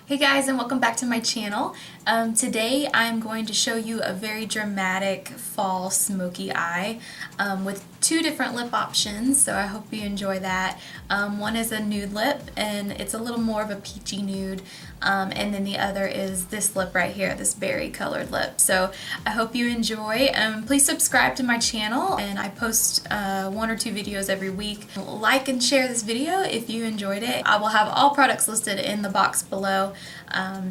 Hey guys, and welcome back to my channel. Today I'm going to show you a very dramatic fall smoky eye with two different lip options, so I hope you enjoy that. One is a nude lip and it's a little more of a peachy nude, and then the other is this lip right here, this berry colored lip. So I hope you enjoy. Please subscribe to my channel, and I post 1 or 2 videos every week. Like and share this video if you enjoyed it. I will have all products listed in the box below.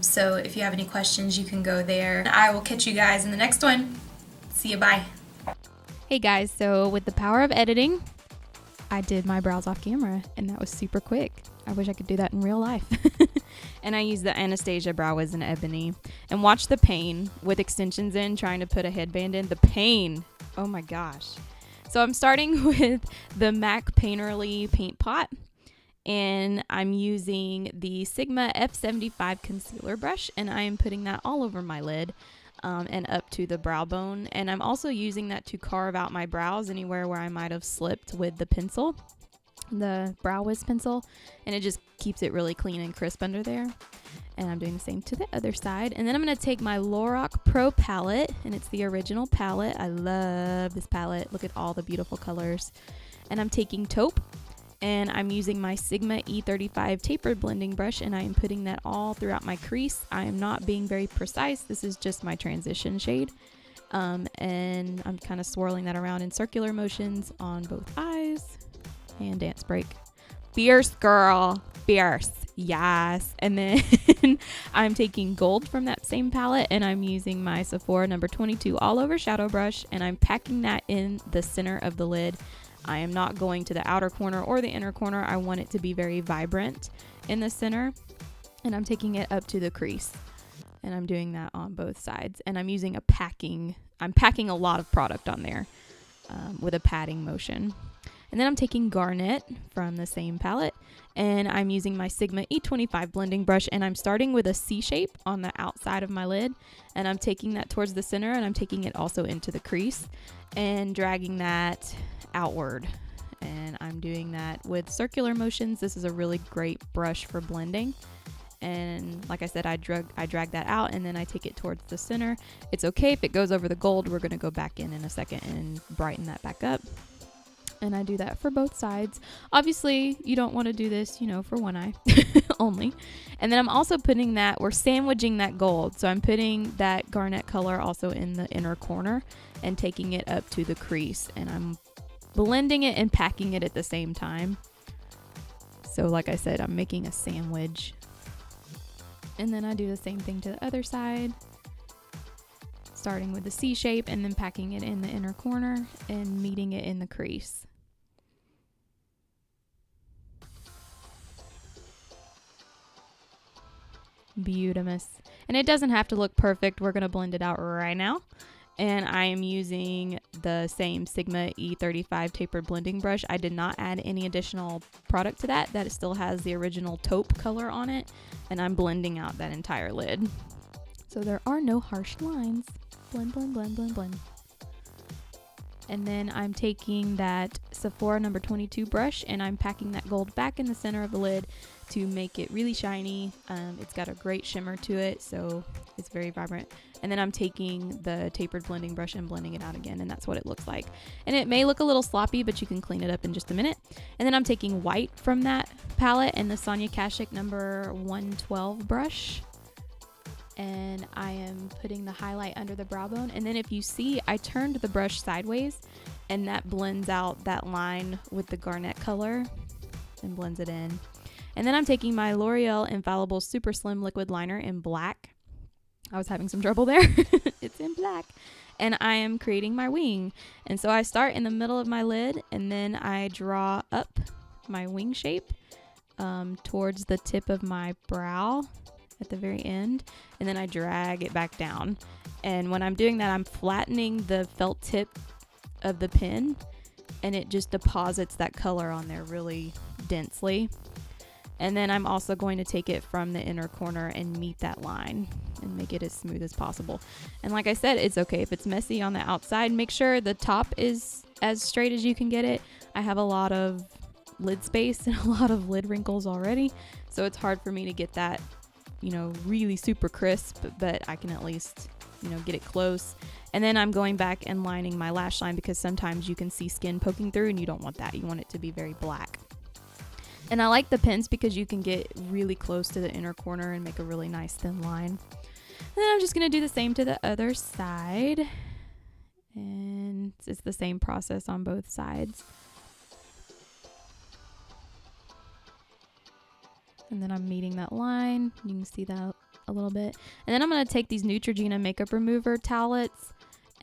So if you have any questions, you can go there. I will catch you guys in the next one. See you, bye. Hey guys, so with the power of editing, I did my brows off camera and that was super quick. I wish I could do that in real life. And I used the Anastasia Brow Wiz in Ebony. And watch the pain with extensions in, trying to put a headband in. The pain! Oh my gosh. So I'm starting with the MAC Painterly Paint Pot. And I'm using the Sigma F75 concealer brush, and I am putting that all over my lid and up to the brow bone. And I'm also using that to carve out my brows anywhere where I might have slipped with the pencil, the Brow Wiz pencil, and it just keeps it really clean and crisp under there. And I'm doing the same to the other side. And then I'm going to take my Lorac Pro Palette, and it's the original palette. I love this palette. Look at all the beautiful colors. And I'm taking taupe. And I'm using my Sigma E35 tapered blending brush, and I am putting that all throughout my crease. I am not being very precise. This is just my transition shade. And I'm kind of swirling that around in circular motions on both eyes. And dance break. Fierce, girl. Fierce. Yes. And then I'm taking gold from that same palette, and I'm using my Sephora number 22 all over shadow brush, and I'm packing that in the center of the lid. I am not going to the outer corner or the inner corner. I want it to be very vibrant in the center, and I'm taking it up to the crease, and I'm doing that on both sides. And I'm using I'm packing a lot of product on there with a patting motion. And then I'm taking Garnet from the same palette, and I'm using my Sigma E25 blending brush, and I'm starting with a C shape on the outside of my lid, and I'm taking that towards the center, and I'm taking it also into the crease and dragging that outward. And I'm doing that with circular motions. This is a really great brush for blending. And like I said, I drag that out, and then I take it towards the center. It's okay if it goes over the gold. We're going to go back in a second and brighten that back up. And I do that for both sides. Obviously, you don't want to do this, for one eye only. And then I'm also putting that, we're sandwiching that gold. So I'm putting that garnet color also in the inner corner and taking it up to the crease. And I'm blending it and packing it at the same time. So like I said, I'm making a sandwich. And then I do the same thing to the other side, starting with the C shape and then packing it in the inner corner and meeting it in the crease. Beautimous. And it doesn't have to look perfect. We're going to blend it out right now. And I am using the same Sigma E35 tapered blending brush. I did not add any additional product to that. That still has the original taupe color on it. And I'm blending out that entire lid. So there are no harsh lines. Blend, blend, blend, blend, blend. And then I'm taking that Sephora number 22 brush, and I'm packing that gold back in the center of the lid to make it really shiny. It's got a great shimmer to it, so it's very vibrant. And then I'm taking the tapered blending brush and blending it out again, and that's what it looks like. And it may look a little sloppy, but you can clean it up in just a minute. And then I'm taking white from that palette and the Sonia Kashuk number 112 brush, and I am putting the highlight under the brow bone. And then if you see, I turned the brush sideways, and that blends out that line with the garnet color and blends it in. And then I'm taking my L'Oreal Infallible Super Slim Liquid Liner in black. I was having some trouble there. It's in black. And I am creating my wing. And so I start in the middle of my lid, and then I draw up my wing shape towards the tip of my brow at the very end, and then I drag it back down. And when I'm doing that, I'm flattening the felt tip of the pen, and it just deposits that color on there really densely. And then I'm also going to take it from the inner corner and meet that line and make it as smooth as possible. And like I said, it's okay if it's messy on the outside. Make sure the top is as straight as you can get it. I have a lot of lid space and a lot of lid wrinkles already, so it's hard for me to get that you know, really super crisp, but I can at least, you know, get it close. And then I'm going back and lining my lash line because sometimes you can see skin poking through and you don't want that. You want it to be very black. And I like the pens because you can get really close to the inner corner and make a really nice thin line. And then I'm just going to do the same to the other side. And it's the same process on both sides. And then I'm meeting that line. You can see that a little bit. And then I'm going to take these Neutrogena makeup remover towelettes,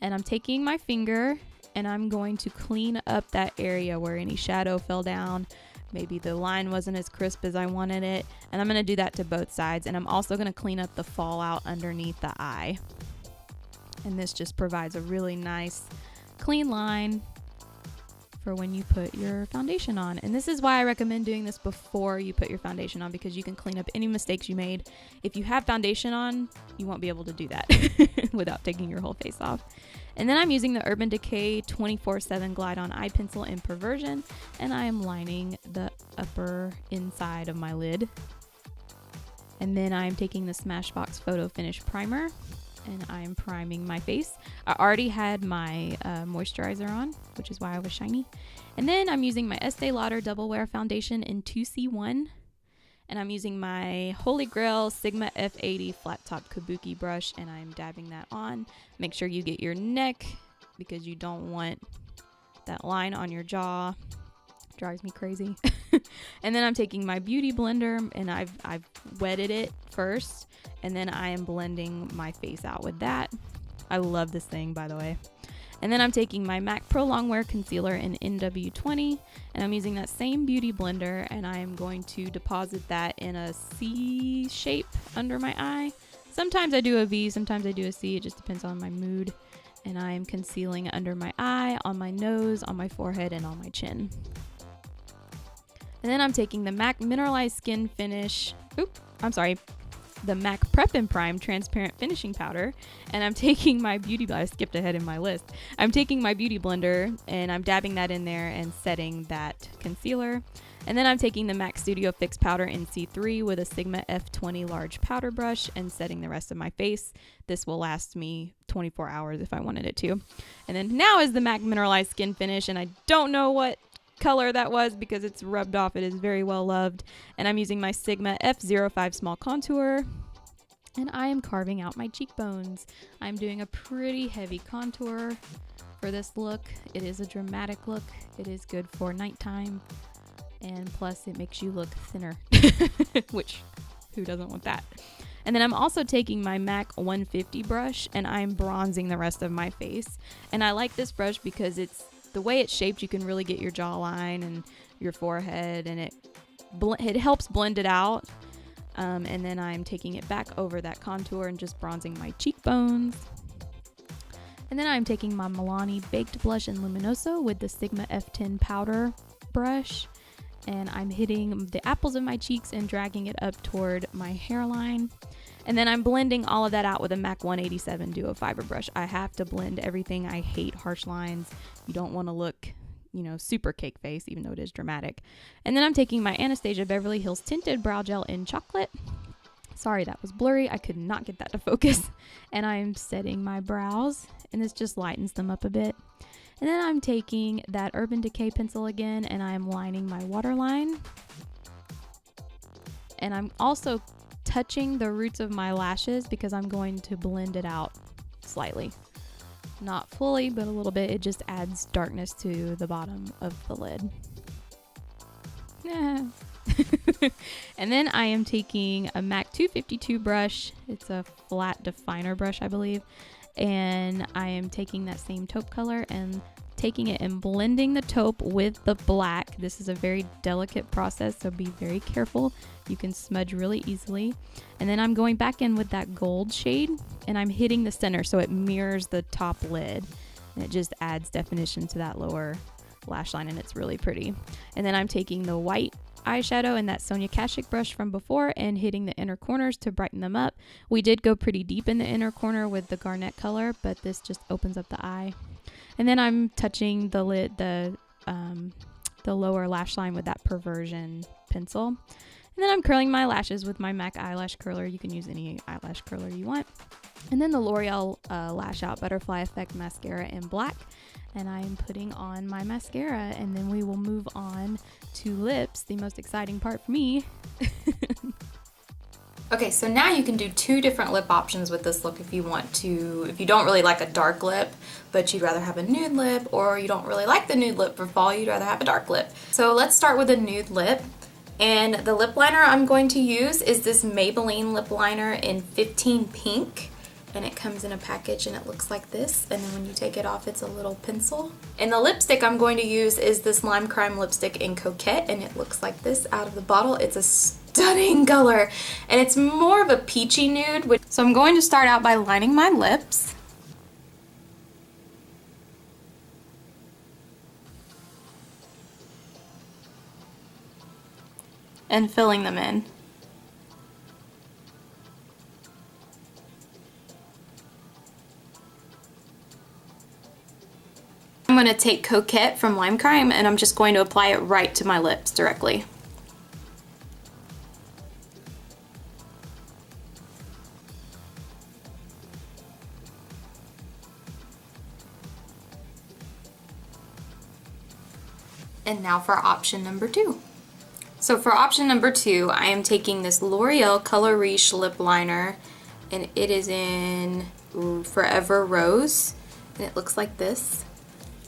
and I'm taking my finger and I'm going to clean up that area where any shadow fell down. Maybe the line wasn't as crisp as I wanted it. And I'm going to do that to both sides. And I'm also going to clean up the fallout underneath the eye. And this just provides a really nice clean line for when you put your foundation on. And this is why I recommend doing this before you put your foundation on, because you can clean up any mistakes you made. If you have foundation on, you won't be able to do that without taking your whole face off. And then I'm using the Urban Decay 24/7 Glide On Eye Pencil in Perversion, and I am lining the upper inside of my lid. And then I'm taking the Smashbox Photo Finish Primer, and I'm priming my face. I already had my moisturizer on, which is why I was shiny. And then I'm using my Estee Lauder Double Wear Foundation in 2C1. And I'm using my Holy Grail Sigma F80 Flat Top Kabuki brush, and I'm dabbing that on. Make sure you get your neck because you don't want that line on your jaw. Drives me crazy. And then I'm taking my beauty blender, and I've wetted it first, and then I am blending my face out with that. I love this thing, by the way. And then I'm taking my MAC Pro Longwear Concealer in NW20, and I'm using that same beauty blender, and I'm going to deposit that in a C shape under my eye. Sometimes I do a V, sometimes I do a C. It just depends on my mood. And I am concealing under my eye, on my nose, on my forehead, and on my chin. And then I'm taking the MAC Mineralized Skin Finish. The MAC Prep and Prime Transparent Finishing Powder, and I'm taking my I skipped ahead in my list. I'm taking my beauty blender, and I'm dabbing that in there and setting that concealer. And then I'm taking the MAC Studio Fix Powder in C3 with a Sigma F20 large powder brush and setting the rest of my face. This will last me 24 hours if I wanted it to. And then now is the MAC Mineralized Skin Finish, and I don't know what color that was because it's rubbed off. It is very well loved. And I'm using my Sigma F05 Small Contour, and I am carving out my cheekbones. I'm doing a pretty heavy contour for this look. It is a dramatic look. It is good for nighttime, and plus it makes you look thinner, which who doesn't want that? And then I'm also taking my MAC 150 brush, and I'm bronzing the rest of my face. And I like this brush because it's the way it's shaped. You can really get your jawline and your forehead, and it helps blend it out. And then I'm taking it back over that contour and just bronzing my cheekbones. And then I'm taking my Milani Baked Blush in Luminoso with the Sigma F10 powder brush, and I'm hitting the apples of my cheeks and dragging it up toward my hairline. And then I'm blending all of that out with a MAC 187 Duo Fiber brush. I have to blend everything. I hate harsh lines. You don't want to look, you know, super cake face, even though it is dramatic. And then I'm taking my Anastasia Beverly Hills Tinted Brow Gel in Chocolate. Sorry, that was blurry. I could not get that to focus. And I'm setting my brows, and this just lightens them up a bit. And then I'm taking that Urban Decay pencil again, and I'm lining my waterline. And I'm also touching the roots of my lashes because I'm going to blend it out slightly. Not fully, but a little bit. It just adds darkness to the bottom of the lid. Yeah. And then I am taking a MAC 252 brush. It's a flat definer brush, I believe. And I am taking that same taupe color and taking it and blending the taupe with the black. This is a very delicate process, so be very careful. You can smudge really easily. And then I'm going back in with that gold shade, and I'm hitting the center so it mirrors the top lid. And it just adds definition to that lower lash line, and it's really pretty. And then I'm taking the white eyeshadow and that Sonia Kashuk brush from before and hitting the inner corners to brighten them up. We did go pretty deep in the inner corner with the garnet color, but this just opens up the eye. And then I'm touching the lid, the lower lash line with that Perversion pencil. And then I'm curling my lashes with my MAC eyelash curler. You can use any eyelash curler you want. And then the L'Oreal Lash Out Butterfly Effect Mascara in black. And I'm putting on my mascara, and then we will move on to lips, the most exciting part for me. Okay, so now you can do two different lip options with this look if you want to. If you don't really like a dark lip, but you'd rather have a nude lip, or you don't really like the nude lip for fall, you'd rather have a dark lip. So let's start with a nude lip. And the lip liner I'm going to use is this Maybelline lip liner in 15 Pink. And it comes in a package and it looks like this. And then when you take it off, it's a little pencil. And the lipstick I'm going to use is this Limecrime lipstick in Coquette, and it looks like this out of the bottle. It's a stunning color, and it's more of a peachy nude. So I'm going to start out by lining my lips. And filling them in. I'm going to take Coquette from Limecrime, and I'm just going to apply it right to my lips directly. And now for option number 2. So for option number 2, I am taking this L'Oreal Color Riche lip liner, and it is in Forever Rose, and it looks like this.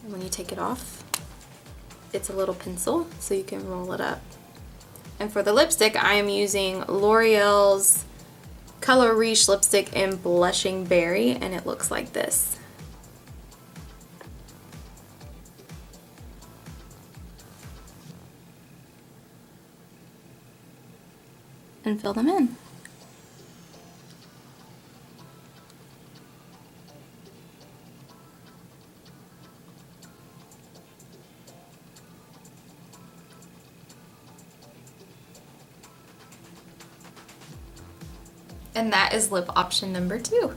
And when you take it off, it's a little pencil, so you can roll it up. And for the lipstick, I am using L'Oreal's Color Riche lipstick in Blushing Berry, and it looks like this. And fill them in. And that is lip option number 2.